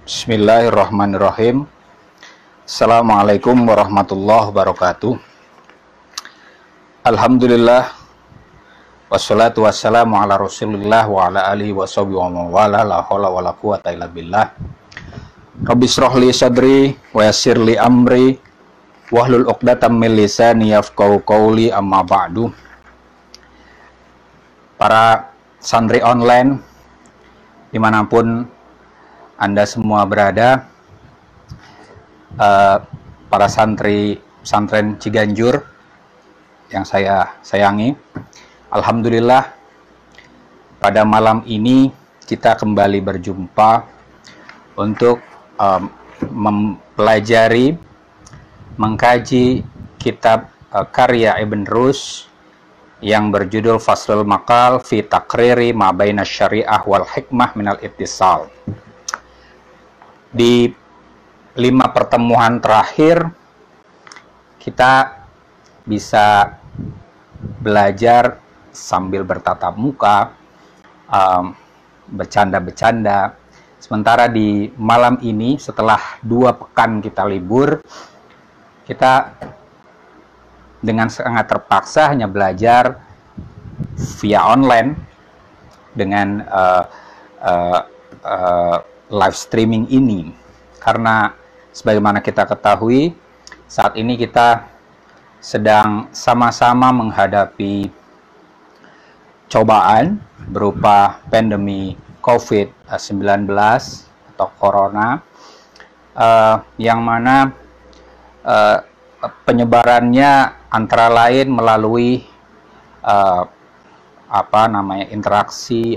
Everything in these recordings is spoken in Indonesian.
Bismillahirrahmanirrahim. Assalamualaikum warahmatullahi wabarakatuh. Alhamdulillah, wassalatu wassalamu ala rasulillah wa ala alihi wa sahbihi wa mawala, la hawla wa la quwata illa billah. Rabbi shrah li sadri wa yassir li amri wahlul 'uqdatam min lisani yafqahu qawli, amma ba'du. Para santri online dimanapun Anda semua berada, para santri pesantren Ciganjur yang saya sayangi, alhamdulillah pada malam ini kita kembali berjumpa untuk mempelajari, mengkaji kitab karya Ibn Rushd yang berjudul Faslul Maqal fi Taqriri ma baina syariah wal hikmah minal ittisal. Di 5 pertemuan terakhir kita bisa belajar sambil bertatap muka, bercanda-bercanda. Sementara di malam ini setelah 2 pekan kita libur, kita dengan sangat terpaksa hanya belajar via online dengan live streaming ini, karena sebagaimana kita ketahui saat ini kita sedang sama-sama menghadapi cobaan berupa pandemi COVID-19 atau corona, yang mana penyebarannya antara lain melalui interaksi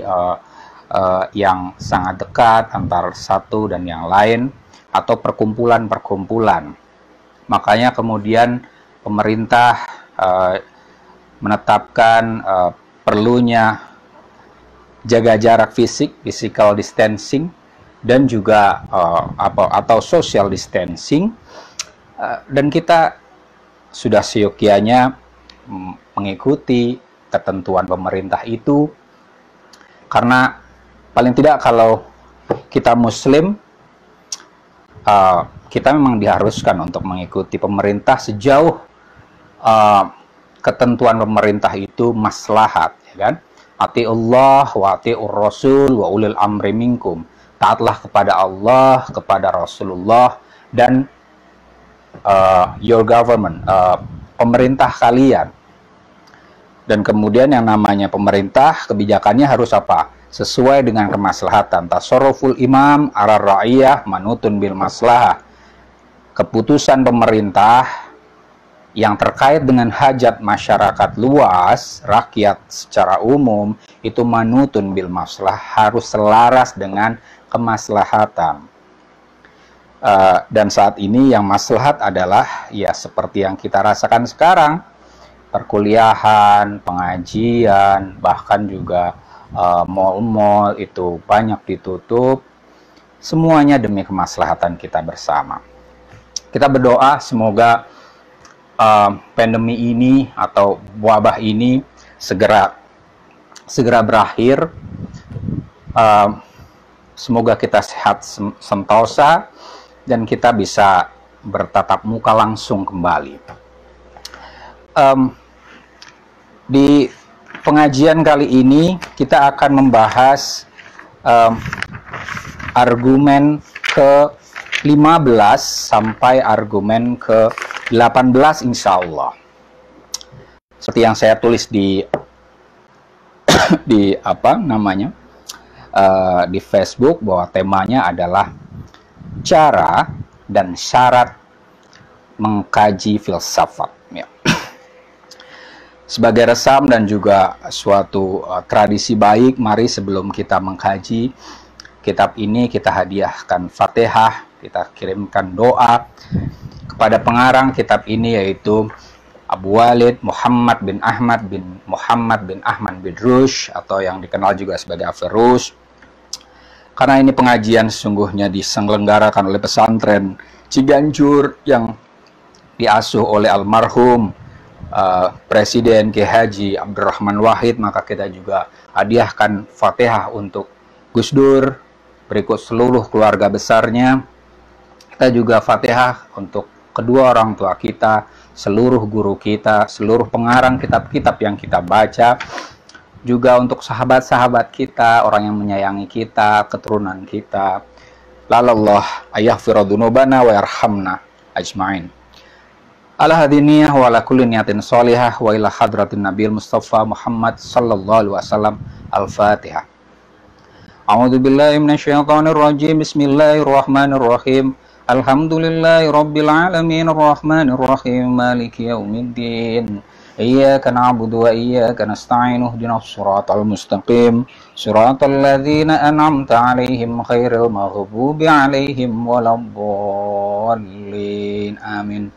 yang sangat dekat antar satu dan yang lain, atau perkumpulan-perkumpulan. Makanya kemudian pemerintah menetapkan perlunya jaga jarak fisik, physical distancing, dan juga atau social distancing, dan kita sudah seyogyanya mengikuti ketentuan pemerintah itu, karena paling tidak kalau kita muslim, kita memang diharuskan untuk mengikuti pemerintah sejauh ketentuan pemerintah itu maslahat, ya kan? Atiullah wa atiur rasul wa ulil amri minkum. Taatlah kepada Allah, kepada Rasulullah, dan your government, pemerintah kalian. Dan kemudian yang namanya pemerintah, kebijakannya harus apa? Sesuai dengan kemaslahatan. Tasarruful imam ala ra'iyah manutun bil maslahah. Keputusan pemerintah yang terkait dengan hajat masyarakat luas, rakyat secara umum, itu manutun bil maslahah, harus selaras dengan kemaslahatan. Dan saat ini yang maslahat adalah ya seperti yang kita rasakan sekarang, perkuliahan, pengajian, bahkan juga mal-mal itu banyak ditutup, semuanya demi kemaslahatan kita bersama. Kita berdoa semoga pandemi ini atau wabah ini segera berakhir. Semoga kita sehat sentosa dan kita bisa bertatap muka langsung kembali. Di pengajian kali ini kita akan membahas argumen ke-15 sampai argumen ke-18 insya Allah. Seperti yang saya tulis di di Facebook, bahwa temanya adalah cara dan syarat mengkaji filsafat. Ya. Sebagai resam dan juga suatu tradisi baik, mari sebelum kita mengkaji kitab ini kita hadiahkan Fatihah, kita kirimkan doa kepada pengarang kitab ini, yaitu Abu Walid Muhammad bin Ahmad bin Rushd, atau yang dikenal juga sebagai Hafidh Rushd. Karena ini pengajian sesungguhnya diselenggarakan oleh pesantren Ciganjur yang diasuh oleh almarhum Presiden Kiai Haji Abdurrahman Wahid, maka kita juga hadiahkan Fatihah untuk Gus Dur, berikut seluruh keluarga besarnya. Kita juga Fatihah untuk kedua orang tua kita, seluruh guru kita, seluruh pengarang kitab-kitab yang kita baca, juga untuk sahabat-sahabat kita, orang yang menyayangi kita, keturunan kita. Lalallah ayaghfira dzunubana wa yarhamna ajmain. Ala hadiniyah wa ala kulli niyatin sholihah wa ila hadratin Nabil Mustafa Muhammad sallallahu alaihi wasallam. Al-Fatihah. A'udzu billahi minasyaitonir rajim. Bismillahirrahmanirrahim. Alhamdulillahi rabbil alamin arrahmanir rahim maliki yaumiddin. Iyyaka na'budu wa iyyaka nasta'in ihdinas siratal mustaqim siratal ladzina an'amta 'alaihim ghairil maghdubi 'alaihim waladdallin. Amin.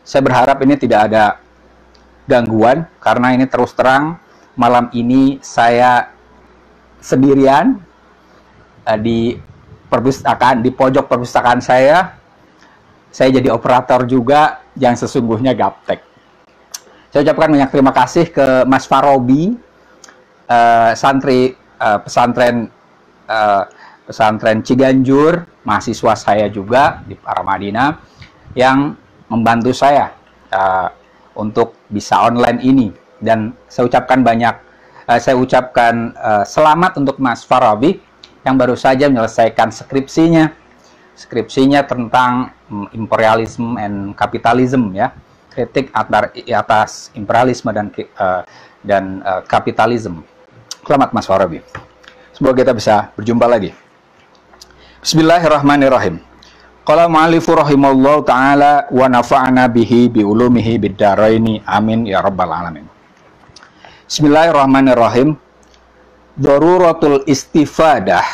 Saya berharap ini tidak ada gangguan karena ini terus terang malam ini saya sendirian di perpustakaan, di pojok perpustakaan saya jadi operator juga yang sesungguhnya gaptek. Saya ucapkan banyak terima kasih ke Mas Farobi, santri pesantren Ciganjur, mahasiswa saya juga di Paramadina, yang membantu saya untuk bisa online ini. Dan saya ucapkan selamat untuk Mas Farobi yang baru saja menyelesaikan skripsinya tentang imperialism and capitalism, ya, kritik atas imperialisme dan kapitalisme. Selamat Mas Farobi. Semoga kita bisa berjumpa lagi. Bismillahirrahmanirrahim. Qala mu'allifu rahimallahu ta'ala wa nafa'ana bihi bi ulumihi bid daraini amin ya rabbal alamin. Bismillahirrahmanirrahim. Daruratul istifadah,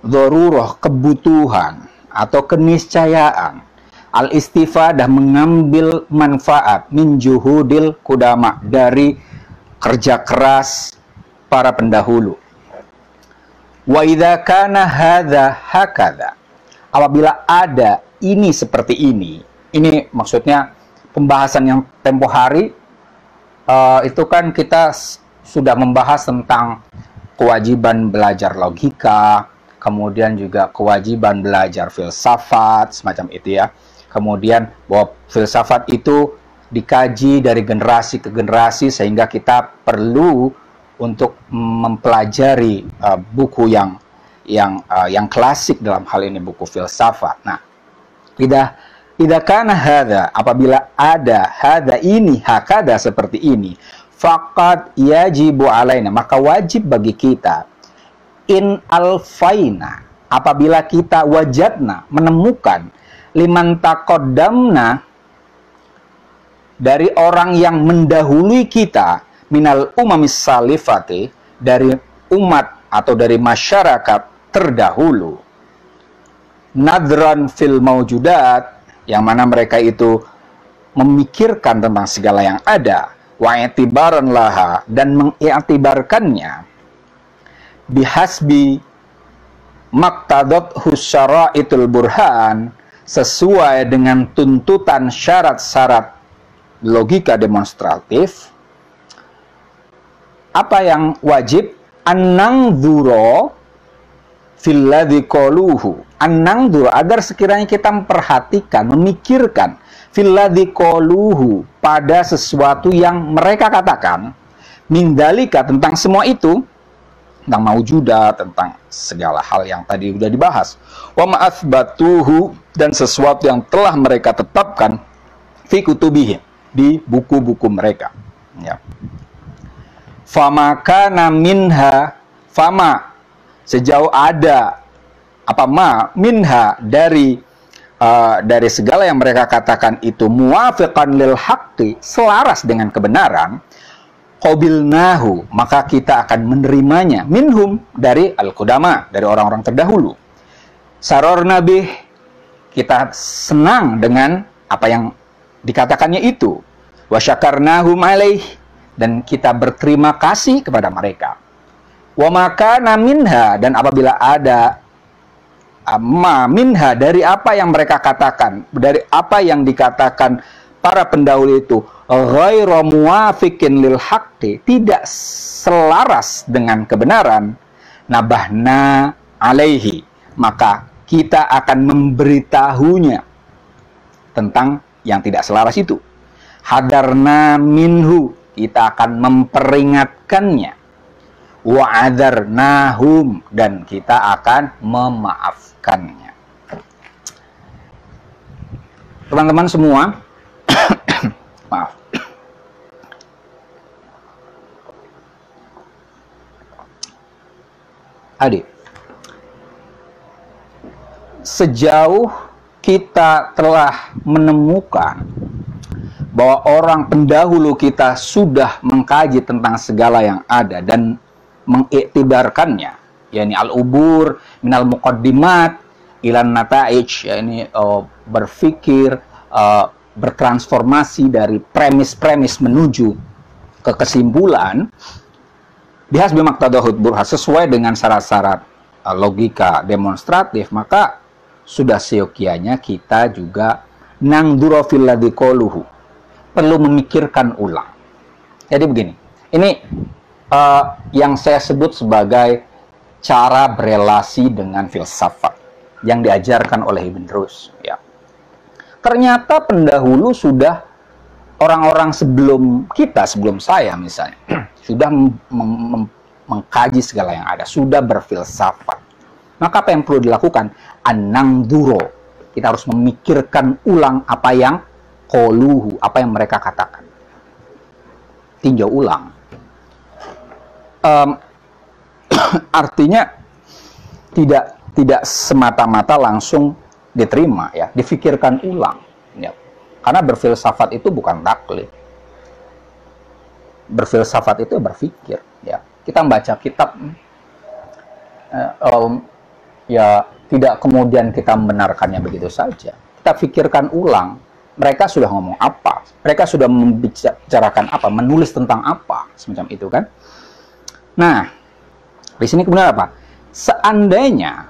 darurah kebutuhan atau keniscayaan, al istifadah mengambil manfaat, min juhudil kudama dari kerja keras para pendahulu. Wa idza kana hadza hakadha, apabila ada ini seperti ini maksudnya pembahasan yang tempo hari itu kan kita sudah membahas tentang kewajiban belajar logika, kemudian juga kewajiban belajar filsafat, semacam itu ya. Kemudian bahwa filsafat itu dikaji dari generasi ke generasi sehingga kita perlu untuk mempelajari buku yang klasik dalam hal ini buku filsafat. Nah, tidak kana hadza, apabila ada hadza ini hakada seperti ini, faqad yajibu alaina, maka wajib bagi kita, in alfaina, apabila kita wajadna, menemukan, liman taqaddamna, dari orang yang mendahului kita, minal umamis salifati, dari umat atau dari masyarakat terdahulu, nadran fil maujudat, yang mana mereka itu memikirkan tentang segala yang ada, wa i'tibaran laha, dan mengiktibarkannya, bihasbi maqtadat husyara'itul burhan, sesuai dengan tuntutan syarat-syarat logika demonstratif. Apa yang wajib? An-nangdhura filladzi qaluhu, an-nangdhura, agar sekiranya kita memperhatikan, memikirkan, filladzi qaluhu, pada sesuatu yang mereka katakan, mindalika, tentang semua itu, tentang maujudat, tentang segala hal yang tadi sudah dibahas, wa ma'athbatuhu, dan sesuatu yang telah mereka tetapkan, fi kutubihim, di buku-buku mereka, ya. Fama kana minha, fama, sejauh ada apa, ma minha, dari segala yang mereka katakan itu, muwafiqan lil haqqi, selaras dengan kebenaran, qabilnahu, maka kita akan menerimanya, minhum, dari al-qudama, dari orang-orang terdahulu, sarorna bih, kita senang dengan apa yang dikatakannya itu, wa syakarnahum alaih, dan kita berterima kasih kepada mereka, wa makana minha, dan apabila ada ma minha, dari apa yang mereka katakan, dari apa yang dikatakan para pendahulu itu, ghairu muwafiqin lil haqqi, tidak selaras dengan kebenaran, nabahna, alaihi, maka kita akan memberitahunya tentang yang tidak selaras itu. Hadarna minhu, kita akan memperingatkannya. Wa'adarnahum, dan kita akan memaafkannya. Teman-teman semua, maaf. Adik, sejauh kita telah menemukan bahwa orang pendahulu kita sudah mengkaji tentang segala yang ada dan mengiktibarkannya, yakni al-ubur minal muqaddimat ilan nata'ij, yakni berpikir, bertransformasi dari premis-premis menuju ke kesimpulan, bihasbi maqtadahud burha, sesuai dengan syarat-syarat logika demonstratif, maka sudah seyogianya kita juga nangdura fil ladzi qaluhu, perlu memikirkan ulang. Jadi begini, ini yang saya sebut sebagai cara berelasi dengan filsafat yang diajarkan oleh Ibn Rus. Ya. Ternyata pendahulu sudah, orang-orang sebelum kita, sebelum saya misalnya, sudah mengkaji segala yang ada, sudah berfilsafat. Maka apa yang perlu dilakukan? An-nangduro. Kita harus memikirkan ulang apa yang qaluhu, apa yang mereka katakan. Tinjau ulang. Artinya tidak semata-mata langsung diterima, ya, difikirkan ulang, ya. Karena berfilsafat itu bukan taklid. Berfilsafat itu berpikir, ya. Kita membaca kitab, ya, tidak kemudian kita membenarkannya begitu saja. Kita pikirkan ulang. Mereka sudah ngomong apa? Mereka sudah membicarakan apa? Menulis tentang apa? Semacam itu kan? Nah, di sini kemudian apa? Seandainya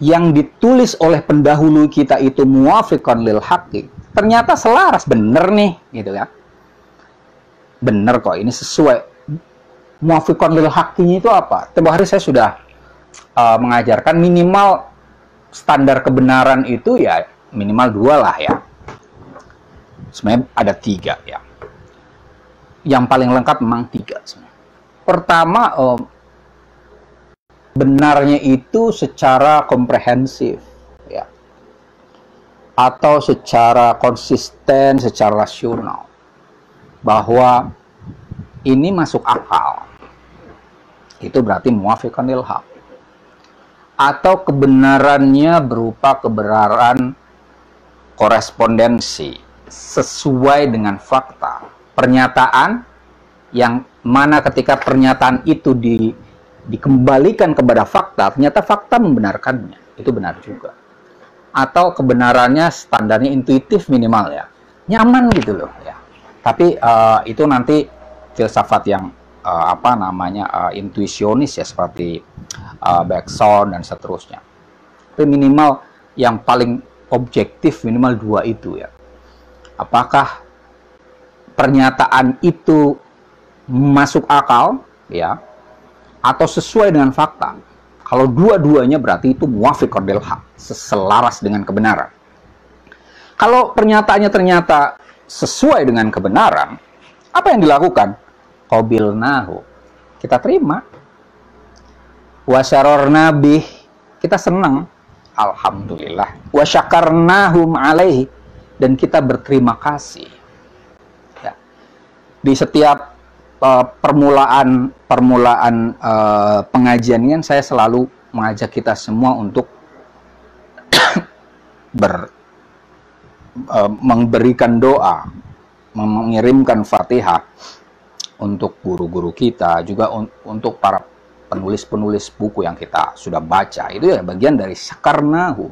yang ditulis oleh pendahulu kita itu muwafiqan lil haqqi, ternyata selaras, bener nih, gitu kan? Bener kok, ini sesuai. Muwafiqan lil haqqi itu apa? Tempoh hari saya sudah mengajarkan minimal standar kebenaran itu ya minimal 2 lah ya. Sebenarnya ada 3 ya. Yang paling lengkap memang 3 sebenarnya. Pertama, benarnya itu secara komprehensif, ya, atau secara konsisten, secara rasional, bahwa ini masuk akal. Itu berarti muwafiqan lil haq. Atau kebenarannya berupa kebenaran korespondensi, sesuai dengan fakta. Pernyataan yang mana ketika pernyataan itu dikembalikan kepada fakta, ternyata fakta membenarkannya, itu benar juga. Atau kebenarannya standarnya intuitif minimal, ya, nyaman gitu loh, ya. Tapi itu nanti filsafat yang intuisionis, ya, seperti Bergson dan seterusnya. Tapi minimal yang paling objektif minimal 2 itu, ya. Apakah pernyataan itu masuk akal, ya, atau sesuai dengan fakta. Kalau dua-duanya berarti itu muwafiqan lil haq, selaras dengan kebenaran. Kalau pernyataannya ternyata sesuai dengan kebenaran, apa yang dilakukan? Qabilnahu, kita terima. Wasyarorna bih, kita senang, alhamdulillah. Wasyakarnahum alaihi, dan kita berterima kasih. Ya. Di setiap permulaan pengajian ini saya selalu mengajak kita semua untuk memberikan doa, mengirimkan Fatihah untuk guru-guru kita, juga untuk para penulis-penulis buku yang kita sudah baca. Itu ya bagian dari syakarnahum,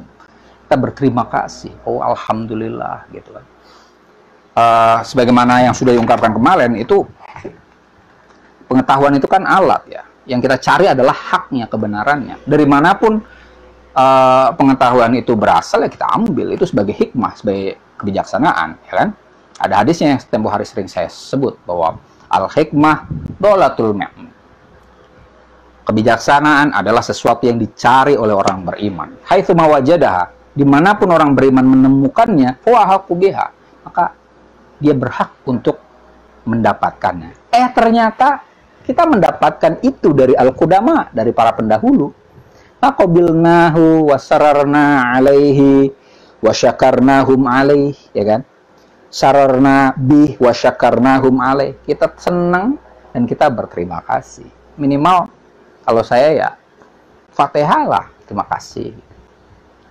kita berterima kasih. Oh, alhamdulillah, gitu kan. Sebagaimana yang sudah diungkapkan kemarin, itu pengetahuan itu kan alat, ya. Yang kita cari adalah haknya, kebenarannya. Dari manapun pengetahuan itu berasal, ya kita ambil itu sebagai hikmah, sebagai kebijaksanaan, ya kan? Ada hadisnya yang tempoh hari sering saya sebut, bahwa al-hikmah dolatul mu'min. Kebijaksanaan adalah sesuatu yang dicari oleh orang beriman. Haitsu mawajadaha, dimanapun orang beriman menemukannya, wa haqqu biha, maka dia berhak untuk mendapatkannya. Ternyata kita mendapatkan itu dari al-qudama, dari para pendahulu. Faqabilnahu wasararna alaihi wasyakarnahum alaih, ya kan? Sararna bih wasyakarnahum alaih. Kita senang dan kita berterima kasih. Minimal kalau saya ya Fatihah lah, terima kasih.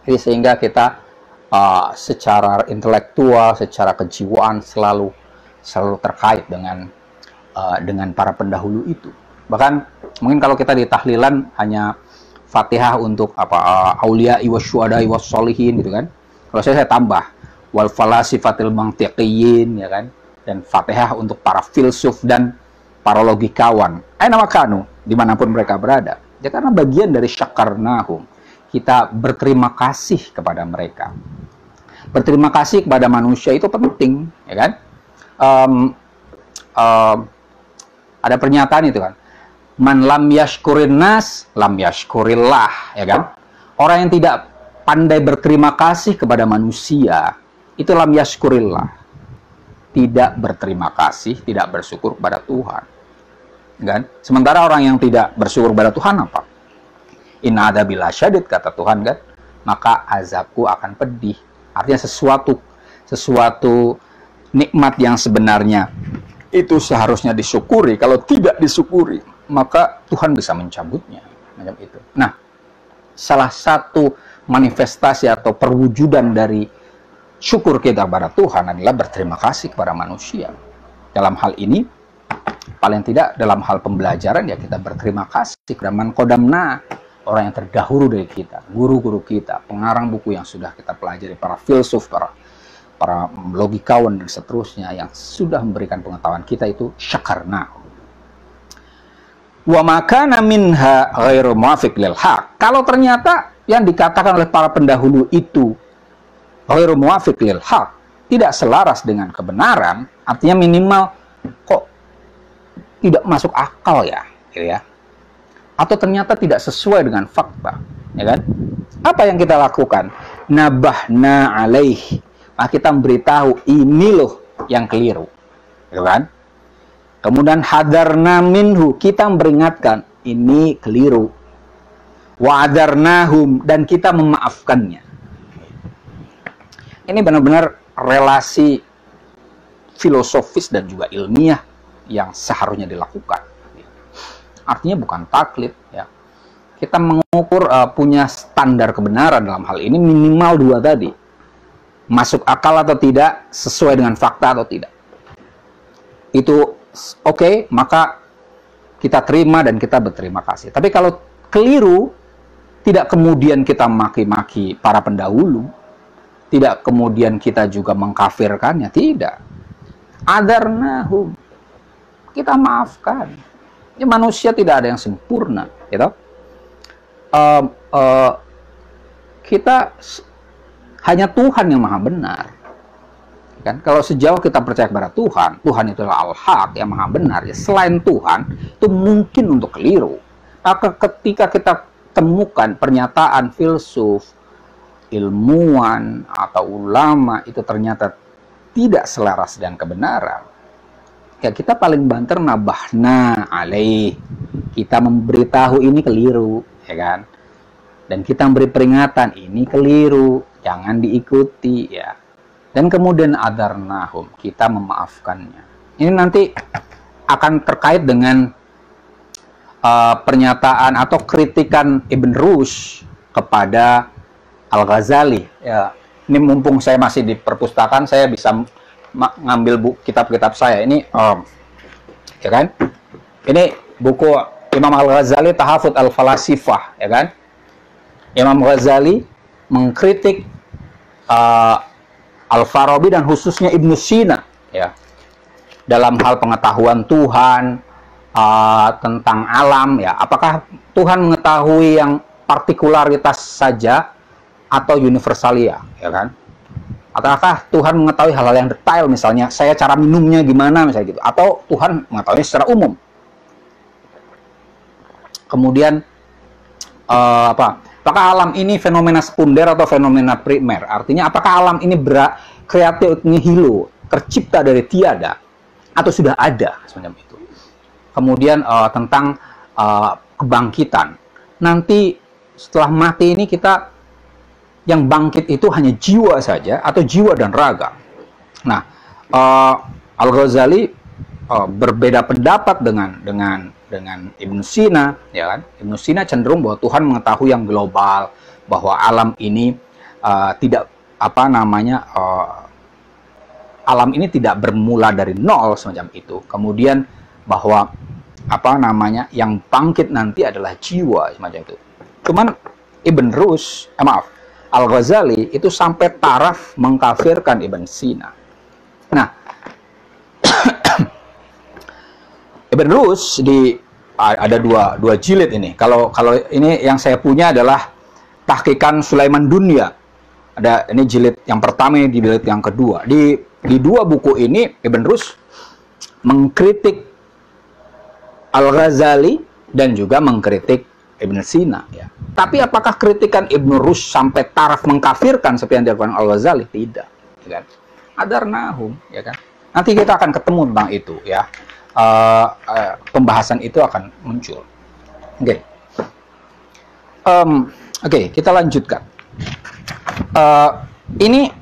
Jadi sehingga kita secara intelektual, secara kejiwaan selalu terkait dengan para pendahulu itu. Bahkan mungkin kalau kita di tahlilan hanya Fatihah untuk auliya wasyuhada wassolihin gitu kan. Kalau saya tambah wal falasifatil mantiqiyin, ya kan, dan Fatihah untuk para filsuf dan para logikawan. Aina makanu, dimanapun mereka berada. Ya karena bagian dari syakarnahum, kita berterima kasih kepada mereka. Berterima kasih kepada manusia itu penting, ya kan? Ada pernyataan itu kan, man lam yashkurin nas lam yashkurillah, ya kan? Orang yang tidak pandai berterima kasih kepada manusia itu lam yashkurillah, tidak berterima kasih, tidak bersyukur kepada Tuhan, kan? Sementara orang yang tidak bersyukur kepada Tuhan apa? Inna adzabil syadid, kata Tuhan kan, maka azabku akan pedih. Artinya sesuatu nikmat yang sebenarnya itu seharusnya disyukuri, kalau tidak disyukuri maka Tuhan bisa mencabutnya, macam itu. Nah, salah satu manifestasi atau perwujudan dari syukur kita kepada Tuhan adalah berterima kasih kepada manusia. Dalam hal ini, paling tidak dalam hal pembelajaran, ya kita berterima kasih kepada man qadamna, orang yang terdahulu dari kita, guru-guru kita, pengarang buku yang sudah kita pelajari, para filsuf, para logikawan dan seterusnya yang sudah memberikan pengetahuan kita, itu syakarna. Wa makana minha ghairu muwafiq lil haq. Kalau ternyata yang dikatakan oleh para pendahulu itu ghairu muwafiq lil haq, tidak selaras dengan kebenaran, artinya minimal kok tidak masuk akal ya, gitu ya. Atau ternyata tidak sesuai dengan fakta, ya kan? Apa yang kita lakukan? Nabahna alaih, kita memberitahu ini loh yang keliru, gitu kan? Kemudian hadarna minhu, kita memperingatkan ini keliru. Wa'adarnahum, dan kita memaafkannya. Ini benar-benar relasi filosofis dan juga ilmiah yang seharusnya dilakukan. Artinya bukan taklid, ya. Kita mengukur punya standar kebenaran dalam hal ini minimal dua tadi. Masuk akal atau tidak, sesuai dengan fakta atau tidak. Itu oke, maka kita terima dan kita berterima kasih. Tapi kalau keliru, tidak kemudian kita maki-maki para pendahulu, tidak kemudian kita juga mengkafirkannya, tidak. Adarnahum, kita maafkan. Ya, manusia tidak ada yang sempurna, gitu. Kita hanya Tuhan yang maha benar, kan? Kalau sejauh kita percaya kepada Tuhan, Tuhan itu adalah al-haq yang maha benar, ya selain Tuhan itu mungkin untuk keliru. Maka ketika kita temukan pernyataan filsuf, ilmuwan atau ulama itu ternyata tidak selaras dengan kebenaran, ya kita paling banter nabahna alaih, kita memberitahu ini keliru, ya kan? Dan kita memberi peringatan ini keliru, jangan diikuti, ya. Dan kemudian adarnahum, kita memaafkannya. Ini nanti akan terkait dengan pernyataan atau kritikan Ibn Rushd kepada Al-Ghazali. Ya, ini mumpung saya masih di perpustakaan, saya bisa ngambil kitab-kitab saya. Ini, ya kan? Ini buku Imam Al-Ghazali, Tahafut Al-Falasifah, ya kan? Imam Ghazali mengkritik Al-Farabi dan khususnya Ibnu Sina, ya, dalam hal pengetahuan Tuhan, tentang alam, ya, apakah Tuhan mengetahui yang partikularitas saja atau universalia, ya kan? Ataukah Tuhan mengetahui hal-hal yang detail, misalnya saya cara minumnya gimana, misalnya gitu, atau Tuhan mengetahui secara umum? Kemudian apakah alam ini fenomena sekunder atau fenomena primer? Artinya apakah alam ini kreatif nihilo, tercipta dari tiada, atau sudah ada semacam itu. Kemudian tentang kebangkitan. Nanti setelah mati ini kita yang bangkit itu hanya jiwa saja atau jiwa dan raga. Nah, Al-Ghazali berbeda pendapat dengan Ibnu Sina, ya kan? Ibnu Sina cenderung bahwa Tuhan mengetahui yang global, bahwa alam ini alam ini tidak bermula dari nol semacam itu. Kemudian bahwa yang bangkit nanti adalah jiwa semacam itu. Cuman Al-Ghazali itu sampai taraf mengkafirkan Ibn Sina. Nah, Ibn Rus ada dua jilid ini. Kalau ini yang saya punya adalah Tahqiqan Sulaiman Dunya. Ada ini jilid yang pertama, ini jilid yang kedua. Di dua buku ini Ibn Rus mengkritik Al-Ghazali dan juga mengkritik Ibn Sina, ya. Tapi apakah kritikan Ibn Rus sampai taraf mengkafirkan seperti yang dilakukan Al-Ghazali? Tidak, ya kan? Adarnahum, ya kan? Nanti kita akan ketemu tentang itu, ya. Pembahasan itu akan muncul. Oke, kita lanjutkan. Ini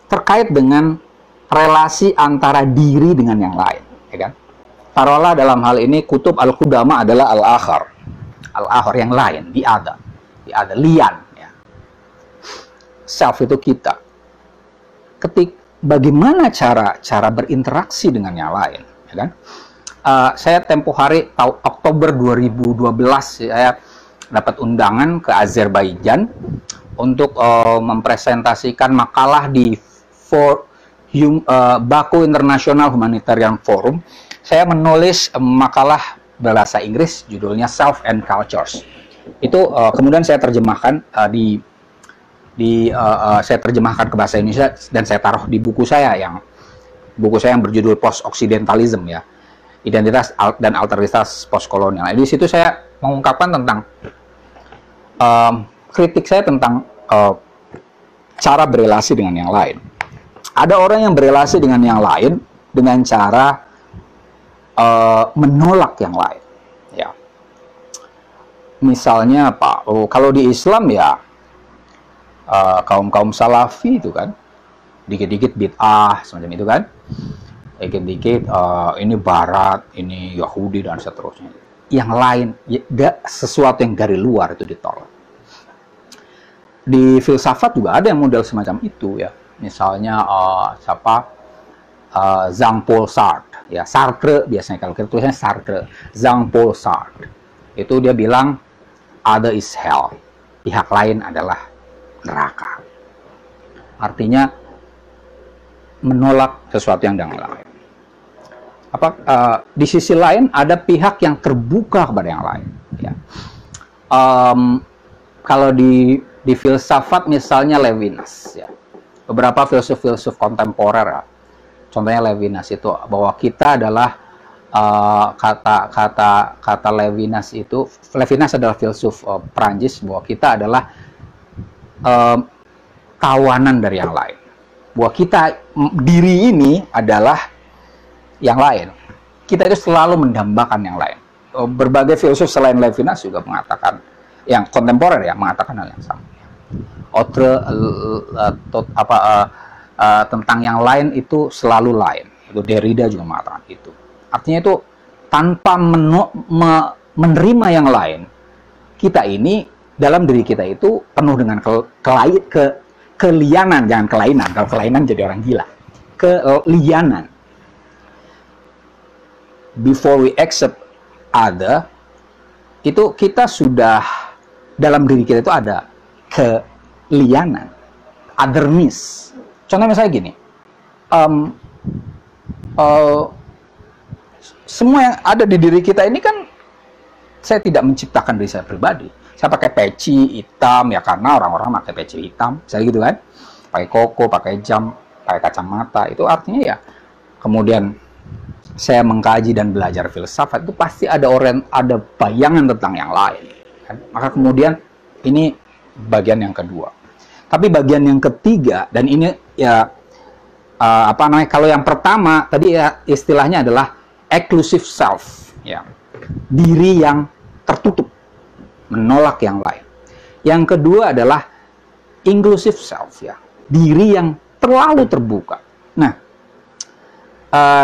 terkait dengan relasi antara diri dengan yang lain, ya kan? Taruhlah dalam hal ini kutub al-qudama adalah al-akhar yang lain, the other, lian, ya. Self itu kita. Bagaimana cara berinteraksi dengan yang lain, ya kan? Saya tempo hari Oktober 2012 saya dapat undangan ke Azerbaijan untuk mempresentasikan makalah di Baku International Humanitarian Forum. Saya menulis makalah bahasa Inggris judulnya Self and Cultures. Itu kemudian saya terjemahkan saya terjemahkan ke bahasa Indonesia dan saya taruh di buku saya yang berjudul Post Occidentalism, ya. Identitas dan Alteritas Postkolonial. Di situ saya mengungkapkan tentang kritik saya tentang cara berelasi dengan yang lain. Ada orang yang berelasi dengan yang lain dengan cara menolak yang lain, ya. Misalnya kalau di Islam, ya, kaum salafi itu kan dikit-dikit bid'ah semacam itu kan, dikit-dikit ini Barat, ini Yahudi dan seterusnya. Yang lain, sesuatu yang dari luar itu ditolak. Di filsafat juga ada yang model semacam itu, ya. Misalnya Jean-Paul Sartre, ya, Sartre biasanya kalau kita tulisnya Sartre, Jean-Paul Sartre. Itu dia bilang other is hell, pihak lain adalah neraka. Artinya menolak sesuatu yang dari lain. Di sisi lain ada pihak yang terbuka kepada yang lain, ya. Kalau di filsafat misalnya Levinas, ya. Beberapa filsuf kontemporer, ya. Contohnya Levinas itu bahwa kita adalah kata Levinas adalah filsuf Prancis, bahwa kita adalah kawanan dari yang lain. Bahwa diri ini adalah yang lain. Kita itu selalu mendambakan yang lain. Berbagai filsuf selain Levinas juga mengatakan, yang kontemporer, ya, mengatakan hal yang sama. Tentang yang lain itu selalu lain. Itu Derrida juga mengatakan itu. Artinya itu tanpa menerima yang lain, kita ini dalam diri kita itu penuh dengan kelianan, jangan kelainan. Kalau kelainan jadi orang gila. Kelianan. Before we accept other, itu kita sudah dalam diri kita itu ada kelianan, otherness. Contohnya misalnya gini, semua yang ada di diri kita ini kan saya tidak menciptakan diri saya pribadi. Saya pakai peci hitam ya karena orang-orang pakai peci hitam, misalnya gitu kan. Pakai koko, pakai jam, pakai kacamata, itu artinya ya kemudian saya mengkaji dan belajar filsafat, itu pasti ada bayangan tentang yang lain, kan? Maka kemudian ini bagian yang kedua. Tapi bagian yang ketiga, dan ini ya kalau yang pertama tadi ya istilahnya adalah exclusive self, ya, diri yang tertutup, menolak yang lain. Yang kedua adalah inclusive self, ya, diri yang terlalu terbuka. Nah,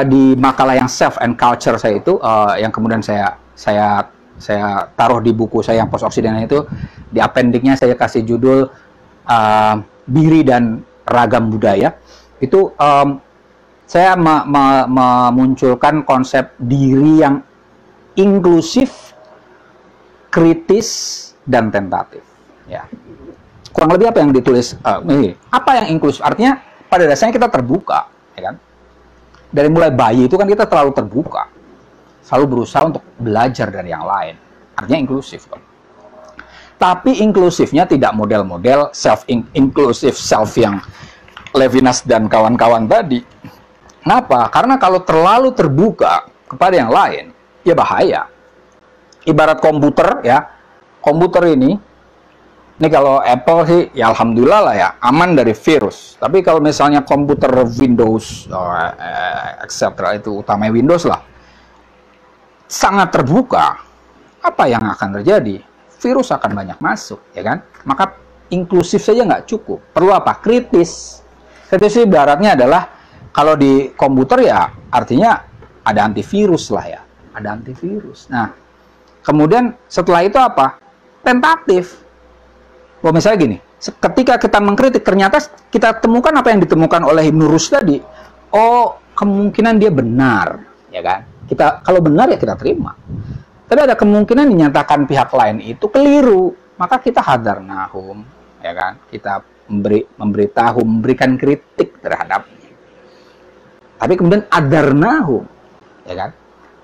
di makalah yang Self and Culture saya itu, yang kemudian saya taruh di buku saya yang post Occidental itu, di appendiknya saya kasih judul Diri dan Ragam Budaya. Itu saya memunculkan konsep diri yang inklusif, kritis, dan tentatif. Ya, kurang lebih apa yang ditulis apa yang inklusif, artinya pada dasarnya kita terbuka, ya kan? Dari mulai bayi itu kan kita terlalu terbuka, selalu berusaha untuk belajar dari yang lain, artinya inklusif kan? Tapi inklusifnya tidak model-model inclusive self yang Levinas dan kawan-kawan tadi. Kenapa? Karena kalau terlalu terbuka kepada yang lain, ya bahaya. Ibarat komputer, ya, komputer ini kalau Apple sih, ya alhamdulillah lah ya, aman dari virus. Tapi kalau misalnya komputer Windows, etc. itu utamanya Windows lah, sangat terbuka, apa yang akan terjadi? Virus akan banyak masuk, ya kan? Maka inklusif saja nggak cukup. Perlu apa? Kritis. Kritis ibaratnya adalah, kalau di komputer ya, artinya ada antivirus lah ya. Ada antivirus. Nah, kemudian setelah itu apa? Tentatif. Wah, misalnya gini, ketika kita mengkritik, ternyata kita temukan apa yang ditemukan oleh Ibn Rushd tadi. Oh, kemungkinan dia benar, ya kan? Kalau benar ya kita terima. Tapi ada kemungkinan dinyatakan pihak lain itu keliru, maka kita hadarnahum, ya kan? Kita memberitahu, memberikan kritik terhadapnya. Tapi kemudian adarnahum, ya kan?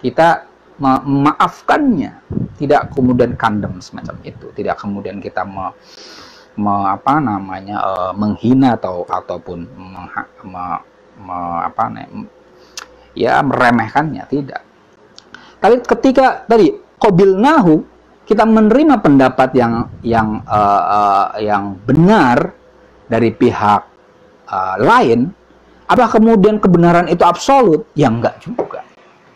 Kita memaafkannya, tidak kemudian kandem semacam itu, tidak kemudian kita menghina ataupun meremehkannya, tidak. Tapi ketika tadi qabilnahu, kita menerima pendapat yang benar dari pihak lain, apakah kemudian kebenaran itu absolut? Ya enggak juga.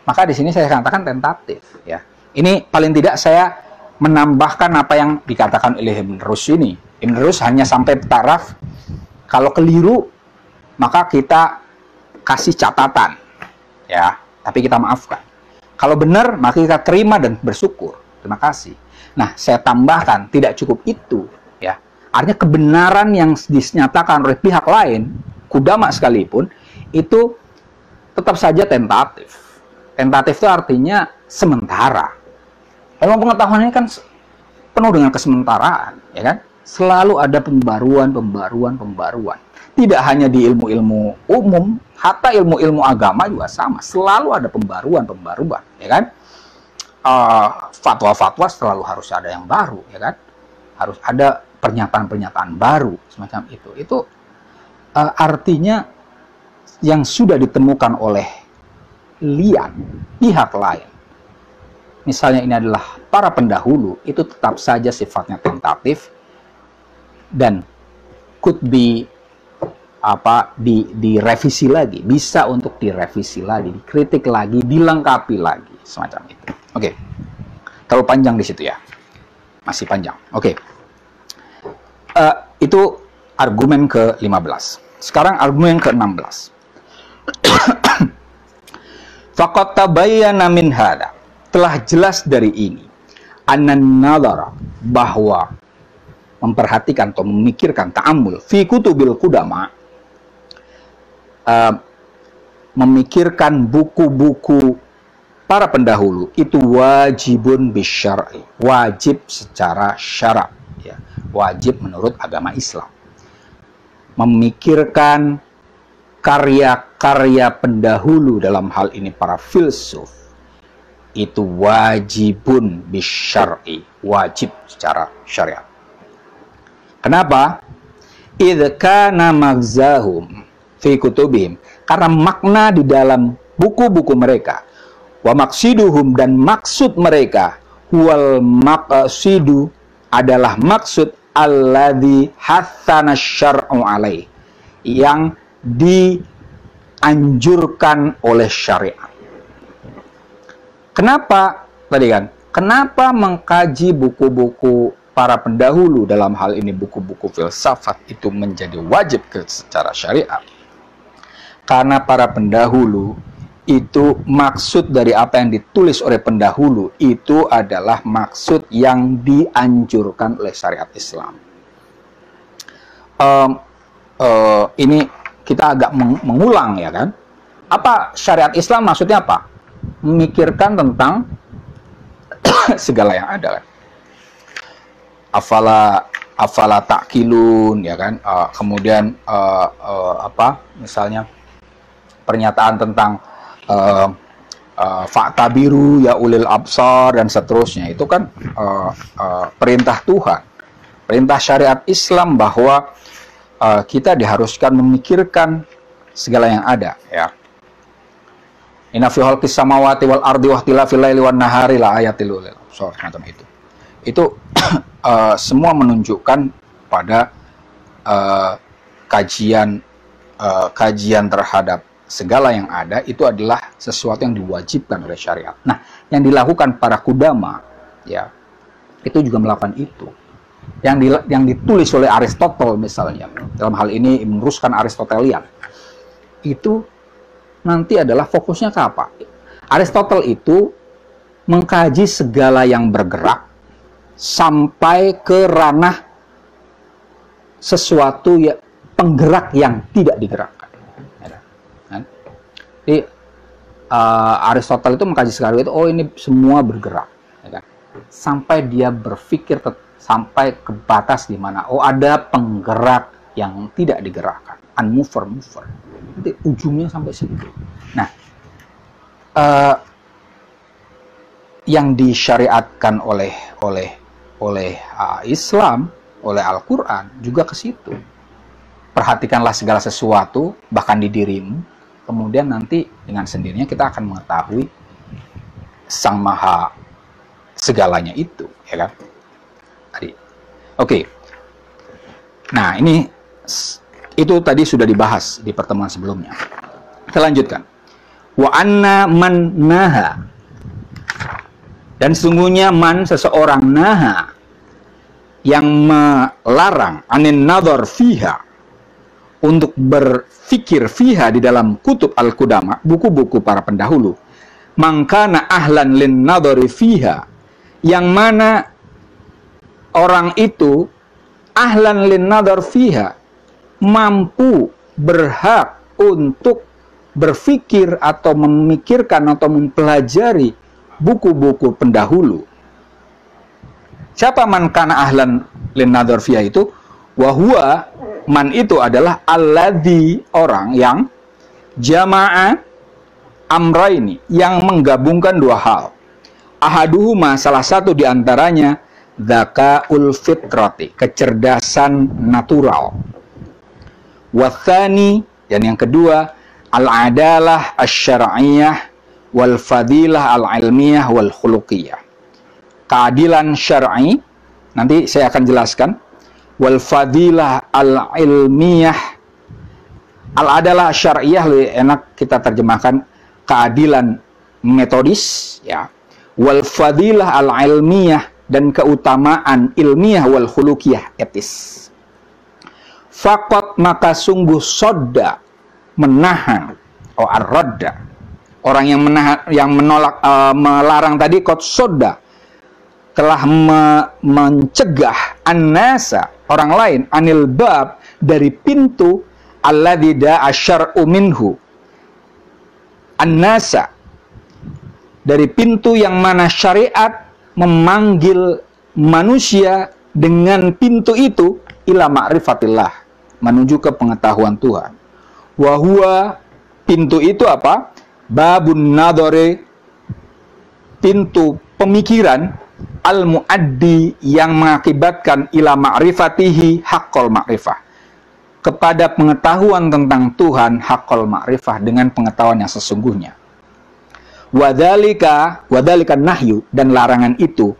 Maka di sini saya katakan tentatif, ya. Ini paling tidak saya menambahkan apa yang dikatakan oleh Ibn Rushd ini. Ibn Rushd hanya sampai taraf kalau keliru maka kita kasih catatan, ya, tapi kita maafkan. Kalau benar maka kita terima dan bersyukur. Terima kasih. Nah, saya tambahkan tidak cukup itu, ya. Artinya kebenaran yang dinyatakan oleh pihak lain, kudama sekalipun, itu tetap saja tentatif. Tentatif itu artinya sementara. Ilmu pengetahuan ini kan penuh dengan kesementaraan, ya kan? Selalu ada pembaruan. Tidak hanya di ilmu-ilmu umum, hatta ilmu-ilmu agama juga sama. Selalu ada pembaruan, ya kan? Fatwa-fatwa selalu harus ada yang baru, ya kan? Harus ada pernyataan-pernyataan baru semacam itu. Itu artinya yang sudah ditemukan oleh pihak lain, misalnya ini adalah para pendahulu, itu tetap saja sifatnya tentatif dan could be direvisi lagi, bisa untuk direvisi lagi, dikritik lagi, dilengkapi lagi, semacam itu. Oke. Terlalu panjang di situ ya, masih panjang. Oke. Itu argumen ke-15. Sekarang argumen ke-16. Faqad tabayyana min hada, telah jelas dari ini, anan nadhara, bahwa memperhatikan atau memikirkan, ta'ammul fi kutubil qudama, memikirkan buku-buku para pendahulu itu wajibun bisyar'i, wajib secara syara', ya, wajib menurut agama Islam. Memikirkan karya-karya pendahulu, dalam hal ini para filsuf, itu wajibun bisyar'i, wajib secara syariat. Kenapa? Idh kana magzahum fi kutubihim, Karena makna di dalam buku-buku mereka, wa maqsiduhum, dan maksud mereka, wal maqsidu, adalah maksud alladzi hatsana syar'u alaih, yang dianjurkan oleh syariat. Kenapa tadi kan? Kenapa mengkaji buku-buku para pendahulu, dalam hal ini buku-buku filsafat, itu menjadi wajib secara syariat? Karena para pendahulu itu, maksud dari apa yang ditulis oleh pendahulu itu adalah maksud yang dianjurkan oleh syariat Islam. Ini kita agak mengulang, ya kan? Apa syariat Islam maksudnya apa? Memikirkan tentang segala yang ada, kan? Afala ta'qilun, ya kan? Kemudian misalnya pernyataan tentang fa'tabiru ya ulil absar dan seterusnya, itu kan perintah Tuhan, perintah syariat Islam bahwa kita diharuskan memikirkan segala yang ada, ya. Inna fi khalqis samawati wal ardi wa ikhtilafil laili wan nahari la ayatil lil absar, macam itu. Itu semua menunjukkan pada kajian terhadap segala yang ada, itu adalah sesuatu yang diwajibkan oleh syariat. Nah, yang dilakukan para kudama, ya, itu juga melakukan itu. Yang ditulis oleh Aristotle misalnya, dalam hal ini Ibn Rushd Aristotelian, itu nanti adalah fokusnya ke apa? Aristotle itu mengkaji segala yang bergerak sampai ke ranah sesuatu ya, penggerak yang tidak digerakkan. Jadi Aristotle itu mengkaji segala itu, oh ini semua bergerak, ya kan? Sampai dia berpikir sampai ke batas di mana, oh ada penggerak yang tidak digerakkan, unmover. Nanti ujungnya sampai situ. Nah, yang disyariatkan oleh Islam, oleh Al-Quran juga ke situ. Perhatikanlah segala sesuatu, bahkan di dirimu, kemudian nanti dengan sendirinya kita akan mengetahui Sang Maha segalanya itu, ya kan? Oke. Nah, itu tadi sudah dibahas di pertemuan sebelumnya. Kita lanjutkan. Wa anna man naha, dan sungguhnya man, seseorang, naha, yang melarang, anin nadhar fiha, untuk berfikir fiha, di dalam kutub al-qudama, buku-buku para pendahulu, mangkana ahlan lin nadhari fiha, yang mana orang itu ahlan lin nadhar fiha, mampu, berhak untuk berfikir atau memikirkan atau mempelajari buku-buku pendahulu. Siapa man kana ahlan lin nadhar fiha itu? Wahua, man itu adalah alladzi, orang yang jama'a amraini, yang menggabungkan dua hal. Ahaduhuma, salah satu diantaranya, dzakaul fitrati, kecerdasan natural. Wathani, dan yang kedua, al-adalah asy-syar'iyyah wal fadilah al-ilmiyah wal khuluqiyah. Keadilan syar'i, nanti saya akan jelaskan. Wal fadilah al-ilmiyah, al-adalah syar'iyyah, lebih enak kita terjemahkan keadilan metodis, ya. Wal fadilah al-ilmiyah, dan keutamaan ilmiah, wal khuluqiyah, etis. Faqat, maka sungguh, sodda, menahan, ar-radda, orang yang menahan, yang menolak, melarang tadi, qad sodda, telah mencegah an-nasa, orang lain, anil bab, dari pintu, alladzi da'a syar'u minhu, an-nasa, dari pintu yang mana syariat memanggil manusia dengan pintu itu, ila ma'rifatillah, menuju ke pengetahuan Tuhan. Wahua, pintu itu apa? Babun nadhari, pintu pemikiran, al-muaddi, yang mengakibatkan ila ma'rifatihi haqqal ma'rifah, kepada pengetahuan tentang Tuhan haqqal ma'rifah, dengan pengetahuan yang sesungguhnya. Wadzalika nahyu, dan larangan itu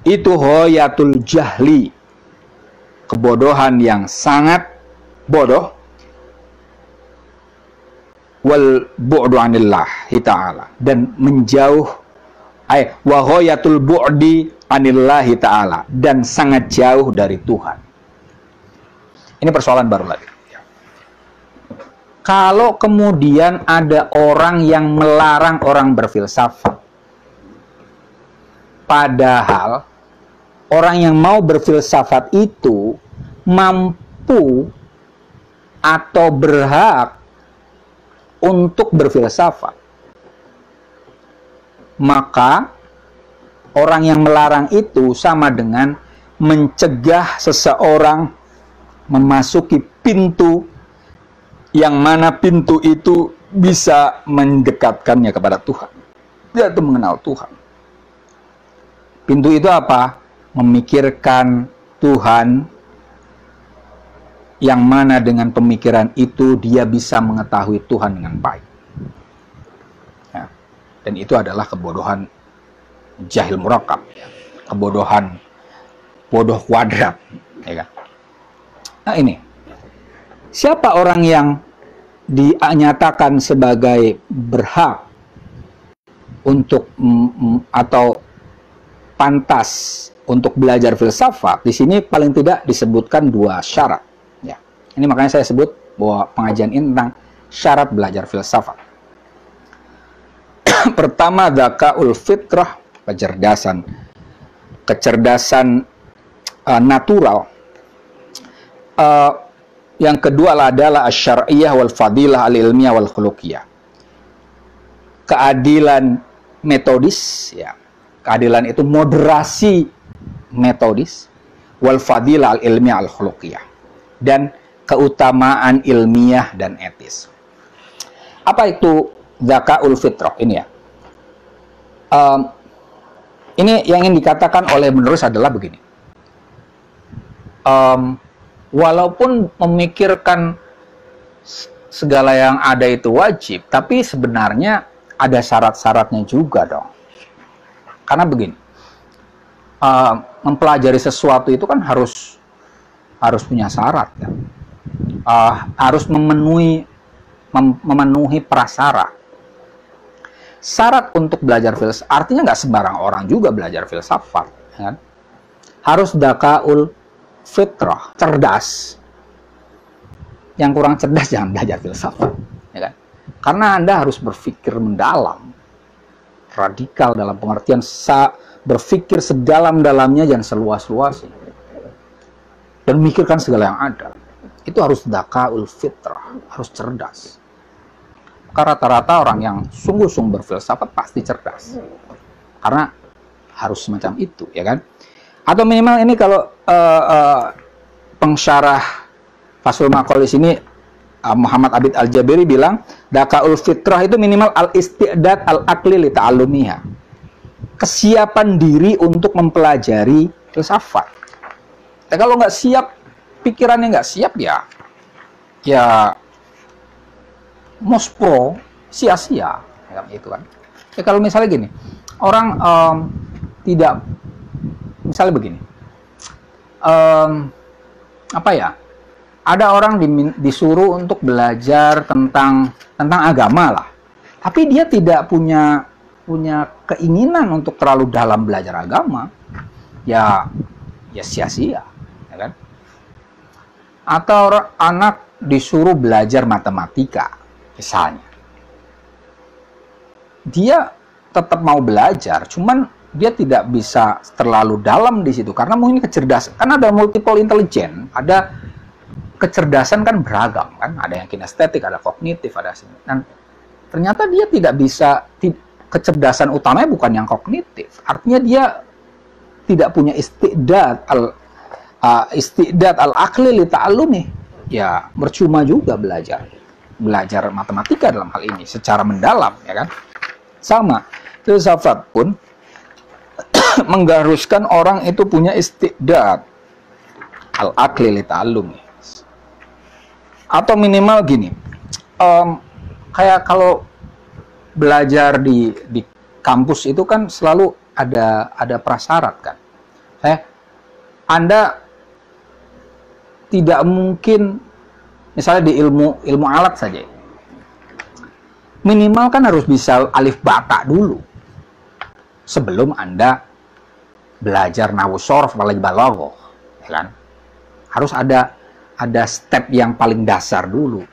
ghayatul jahli, kebodohan yang sangat bodoh, wal bu'du anillahi ta'ala, dan menjauh wa ghayatul bu'di anillahi ta'ala, dan sangat jauh dari Tuhan. Ini persoalan baru lagi. Kalau kemudian ada orang yang melarang orang berfilsafat, padahal orang yang mau berfilsafat itu mampu atau berhak untuk berfilsafat, maka orang yang melarang itu sama dengan mencegah seseorang memasuki pintu yang mana pintu itu bisa mendekatkannya kepada Tuhan. Dia itu mengenal Tuhan. Pintu itu apa? Memikirkan Tuhan, yang mana dengan pemikiran itu dia bisa mengetahui Tuhan dengan baik. Ya. Dan itu adalah kebodohan jahil murakab, ya. Kebodohan bodoh kuadrat. Ya kan? Nah ini, siapa orang yang dinyatakan sebagai berhak untuk atau pantas untuk belajar filsafat? Di sini paling tidak disebutkan 2 syarat. Ya, ini makanya saya sebut bahwa pengajian ini tentang syarat belajar filsafat. Pertama, dzakaul fitrah, kecerdasan natural. Yang kedua adalah asy-syar'iyyah wal fadilah al-ilmiyah wal khuluqiyah. Keadilan metodis, ya. Keadilan itu moderasi metodis, wal fadilah al-ilmiyah al khuluqiyah, dan keutamaan ilmiah dan etis. Apa itu dzakaul fitrah ini ya? Ini yang ingin dikatakan oleh menulis adalah begini. Walaupun memikirkan segala yang ada itu wajib, tapi sebenarnya ada syarat-syaratnya juga dong. Karena begini, mempelajari sesuatu itu kan harus punya syarat, kan? Harus memenuhi prasyarat. Syarat untuk belajar filsafat, artinya nggak sembarang orang juga belajar filsafat, kan? Harus dzakaul fitrah, cerdas. Yang kurang cerdas jangan belajar filsafat, ya kan? Karena Anda harus berpikir mendalam, radikal dalam pengertian berpikir sedalam-dalamnya, jangan seluas-luasnya, dan memikirkan segala yang ada. Itu harus dzakaul fitrah, harus cerdas. Karena rata-rata orang yang sungguh-sungguh berfilsafat pasti cerdas, karena harus semacam itu, ya kan? Atau minimal ini kalau pengsyarah Fathul Maqdis ini Muhammad Abid Al-Jabiri bilang dzakaul fitrah itu minimal al-isti'dad al-aqli li ta'allumiha. Kesiapan diri untuk mempelajari filsafat. Kalau nggak siap, pikirannya nggak siap, ya mospro, sia-sia, ya, itu kan. Ya, kalau misalnya gini, orang tidak, misalnya begini, ada orang disuruh untuk belajar tentang agama lah, tapi dia tidak punya keinginan untuk terlalu dalam belajar agama, ya sia-sia, ya kan? Atau anak disuruh belajar matematika, misalnya, dia tetap mau belajar, cuman dia tidak bisa terlalu dalam di situ karena mungkin kecerdasan, karena ada multiple intelligence, ada kecerdasan kan beragam kan, ada yang kinestetik, ada kognitif, ada, dan ternyata dia tidak bisa, kecerdasan utamanya bukan yang kognitif, artinya dia tidak punya istidad al-aqli li ta'allumi, ya percuma juga belajar matematika dalam hal ini secara mendalam, ya kan? Sama filsafat pun mengharuskan orang itu punya istidad al-aqli li ta'allumi, Atau minimal gini, kayak kalau belajar di kampus itu kan selalu ada prasyarat kan. Anda tidak mungkin, misalnya di ilmu alat saja, minimal kan harus bisa alif bata dulu sebelum Anda belajar nahwu sharaf apalagi balaghah, ya kan? Harus ada step yang paling dasar dulu.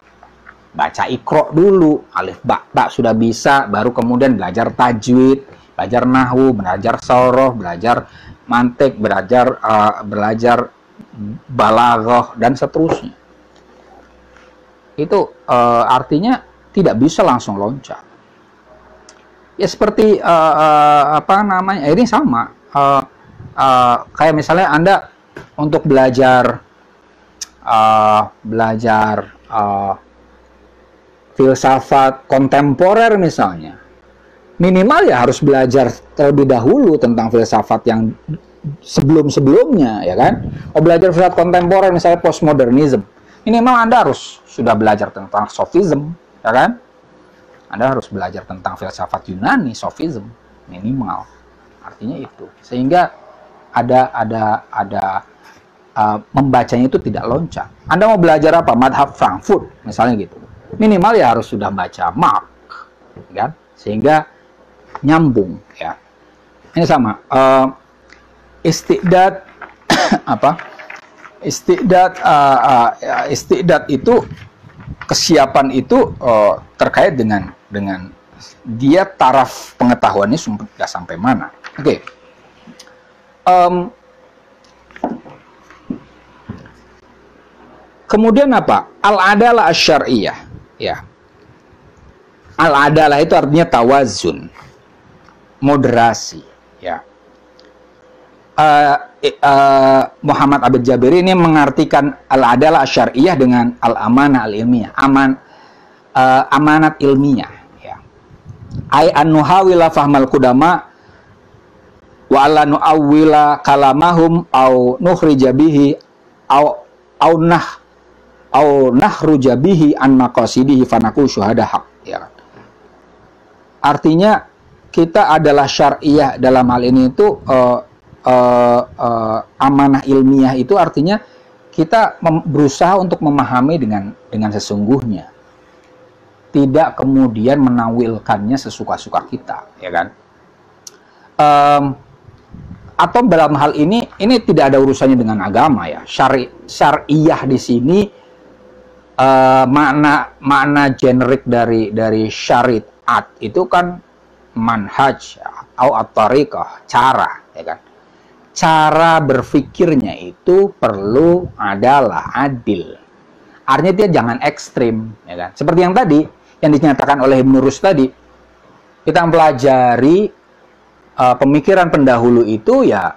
Baca Iqra dulu, alif ba sudah bisa, baru kemudian belajar tajwid, belajar nahwu, belajar sharaf, belajar mantik, belajar balaghah dan seterusnya. Itu artinya tidak bisa langsung loncat. Ya seperti apa namanya? Ini sama. Kayak misalnya Anda untuk belajar filsafat kontemporer misalnya, minimal ya harus belajar terlebih dahulu tentang filsafat yang sebelum-sebelumnya, ya kan? Belajar filsafat kontemporer misalnya postmodernism, minimal Anda harus sudah belajar tentang sofism, ya kan? Anda harus belajar tentang filsafat Yunani, sofism, minimal. Artinya itu. Sehingga ada membacanya itu tidak loncat. Anda mau belajar apa? Madhab Frankfurt, misalnya gitu. Minimal ya harus sudah baca Marx, kan? Sehingga nyambung, ya. Ini sama. Istiqdad apa? Istiqdad itu kesiapan itu terkait dengan dia taraf pengetahuannya sudah sampai mana. Oke. Kemudian apa? Al-adalah asy-syar'iyyah, ya. Al-adalah itu artinya tawazun, moderasi, ya. Muhammad Abid Jabiri ini mengartikan al-adalah asy-syar'iyyah dengan al-amanah al-ilmiyah, amanat ilmiah, ya. Ai an-nuhawila fahmal qudama wa alla nu'awwila kalamahum au nukhrija bihi au nahruja bihi an maqasidihi fanaku syuhada haq, ya. Artinya kita adalah syar'iyah dalam hal ini itu amanah ilmiah itu artinya kita berusaha untuk memahami dengan sesungguhnya, tidak kemudian menawilkannya sesuka-suka kita, ya kan? Atau dalam hal ini tidak ada urusannya dengan agama, ya. Syar'iyah di sini makna generik dari syariat itu kan manhaj atau at-tariqah, cara, ya kan? Cara berpikirnya itu perlu adalah adil. Artinya dia jangan ekstrim, ya kan? Seperti yang tadi yang dinyatakan oleh Ibnu Rushd tadi, kita mempelajari pemikiran pendahulu itu ya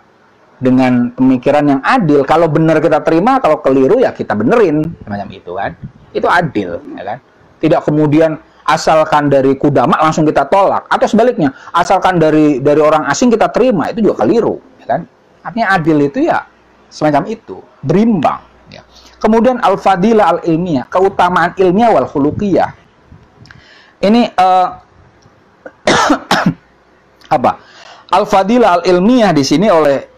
dengan pemikiran yang adil. Kalau benar kita terima, kalau keliru ya kita benerin, semacam itu kan. Itu adil, ya kan? Tidak kemudian asalkan dari Qudama langsung kita tolak, atau sebaliknya, asalkan dari orang asing kita terima, itu juga keliru, ya kan? Artinya adil itu ya semacam itu, berimbang, ya. Kemudian al-fadilah al-ilmiyah, keutamaan ilmiah wal khuluqiyah. Ini apa? Al-fadilah al-ilmiyah di sini oleh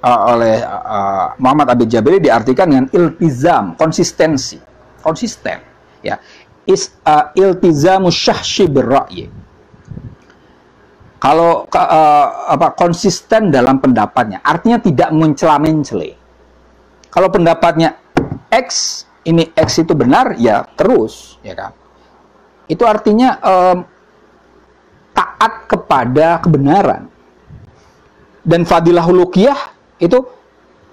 Muhammad Abid Jabiri diartikan dengan iltizam, konsistensi, konsisten, ya. Iltizamu syahsyi birra'yi. Kalau konsisten dalam pendapatnya, artinya tidak mencela-mencela. Kalau pendapatnya X, ini X itu benar, ya terus, ya kan? Itu artinya taat kepada kebenaran. Dan fadilah khuluqiyah itu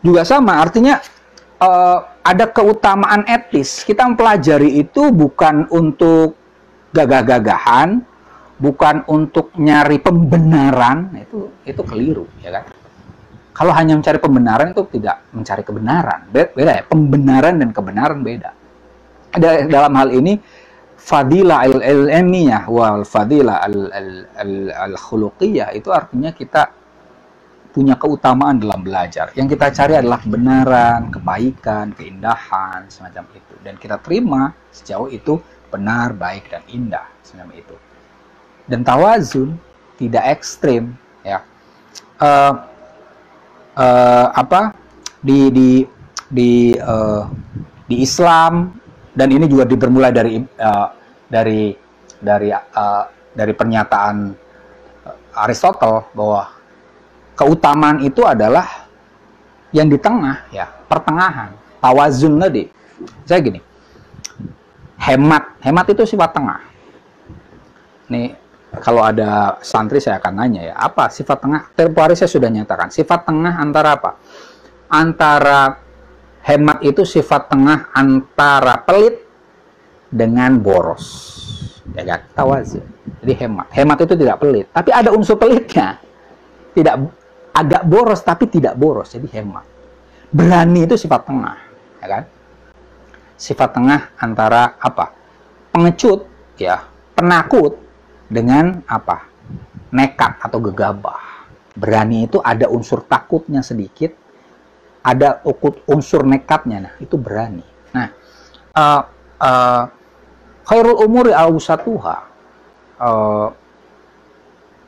juga sama, artinya ada keutamaan etis. Kita mempelajari itu bukan untuk gagah-gagahan, bukan untuk nyari pembenaran, itu keliru, ya kan? Kalau hanya mencari pembenaran itu tidak mencari kebenaran, beda ya, pembenaran dan kebenaran beda. Dalam hal ini fadilah al-ilmiyah wal fadilah al-khuluqiyah itu artinya kita punya keutamaan dalam belajar. Yang kita cari adalah kebenaran, kebaikan, keindahan, semacam itu. Dan kita terima sejauh itu benar, baik, dan indah, semacam itu. Dan tawazun tidak ekstrim, ya. Di Islam, dan ini juga bermula dari pernyataan Aristotle bahwa keutamaan itu adalah yang di tengah, ya, pertengahan, tawazun tadi. Saya gini, hemat itu sifat tengah. Nih, kalau ada santri saya akan nanya, ya, apa sifat tengah? Tempo hari saya sudah nyatakan, sifat tengah antara apa? Antara hemat itu sifat tengah antara pelit dengan boros, ya kan? Tawazun. Jadi hemat itu tidak pelit, tapi ada unsur pelitnya. Tidak agak boros tapi tidak boros, jadi hemat. Berani itu sifat tengah, ya kan? Sifat tengah antara apa? Pengecut, ya, penakut dengan apa? Nekat atau gegabah. Berani itu ada unsur takutnya sedikit, ada unsur nekatnya. Nah, itu berani. Nah, khairul umuri awsatuha,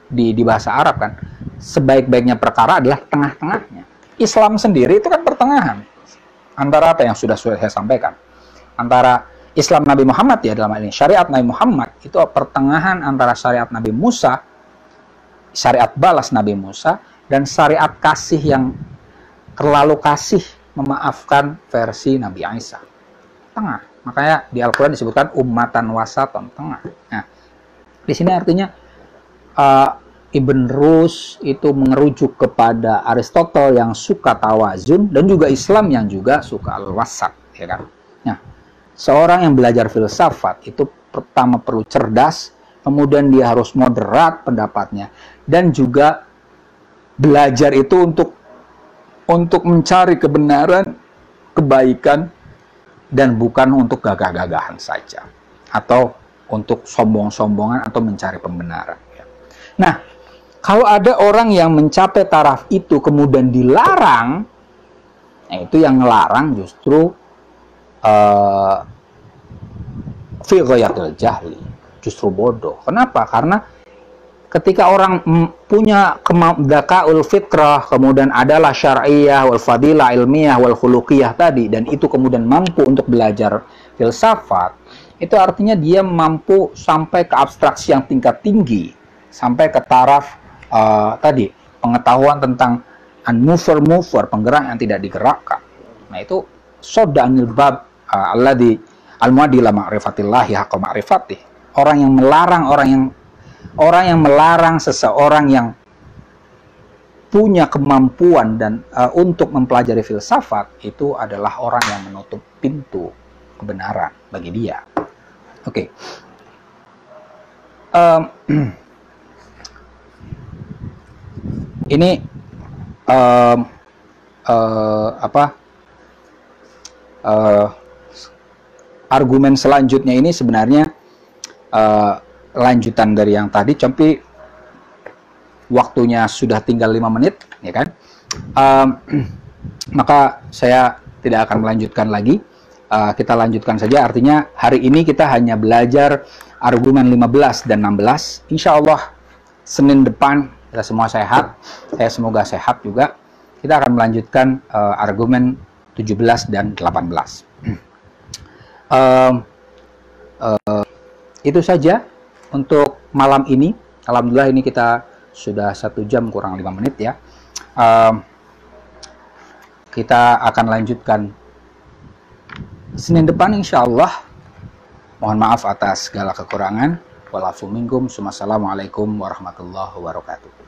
di bahasa Arab kan, sebaik-baiknya perkara adalah tengah-tengahnya. Islam sendiri itu kan pertengahan antara apa yang sudah saya sampaikan, antara Islam Nabi Muhammad, ya, dalam hal ini syariat Nabi Muhammad itu pertengahan antara syariat Nabi Musa, syariat balas Nabi Musa, dan syariat kasih yang terlalu kasih memaafkan versi Nabi Isa. Tengah. Makanya di Al-Quran disebutkan ummatan wasaton, tengah. Nah, di sini artinya Ibn Rushd itu mengerujuk kepada Aristotle yang suka tawazun, dan juga Islam yang juga suka al-wasat, ya kan? Nah, seorang yang belajar filsafat itu pertama perlu cerdas, kemudian dia harus moderat pendapatnya, dan juga belajar itu untuk mencari kebenaran, kebaikan, dan bukan untuk gagah-gagahan saja, atau untuk sombong-sombongan atau mencari pembenaran. Nah, kalau ada orang yang mencapai taraf itu kemudian dilarang, nah itu yang ngelarang justru fi ghayatil jahli, justru bodoh. Kenapa? Karena ketika orang punya dzakaul fitrah, kemudian adalah syar'iyah, wal fadilah ilmiah, wal khuluqiyah tadi, dan itu kemudian mampu untuk belajar filsafat, itu artinya dia mampu sampai ke abstraksi yang tingkat tinggi, sampai ke taraf tadi pengetahuan tentang mover, penggerak yang tidak digerakkan. Nah, itu sodanil bab alladhi al-muaddi la ma'rifatillahi haqqa ma'rifatih. Orang yang melarang seseorang yang punya kemampuan dan untuk mempelajari filsafat, itu adalah orang yang menutup pintu kebenaran bagi dia. Oke. Ini argumen selanjutnya ini sebenarnya lanjutan dari yang tadi, tapi waktunya sudah tinggal 5 menit, ya kan? Maka saya tidak akan melanjutkan lagi. Kita lanjutkan saja, artinya hari ini kita hanya belajar argumen 15 dan 16. Insya Allah Senin depan kita semua sehat, saya semoga sehat juga. Kita akan melanjutkan argumen 17 dan 18. Itu saja untuk malam ini. Alhamdulillah ini kita sudah 1 jam kurang 5 menit, ya. Kita akan lanjutkan Senin depan insya Allah. Mohon maaf atas segala kekurangan. Walafu minkum. Wassalamualaikum warahmatullahi wabarakatuh.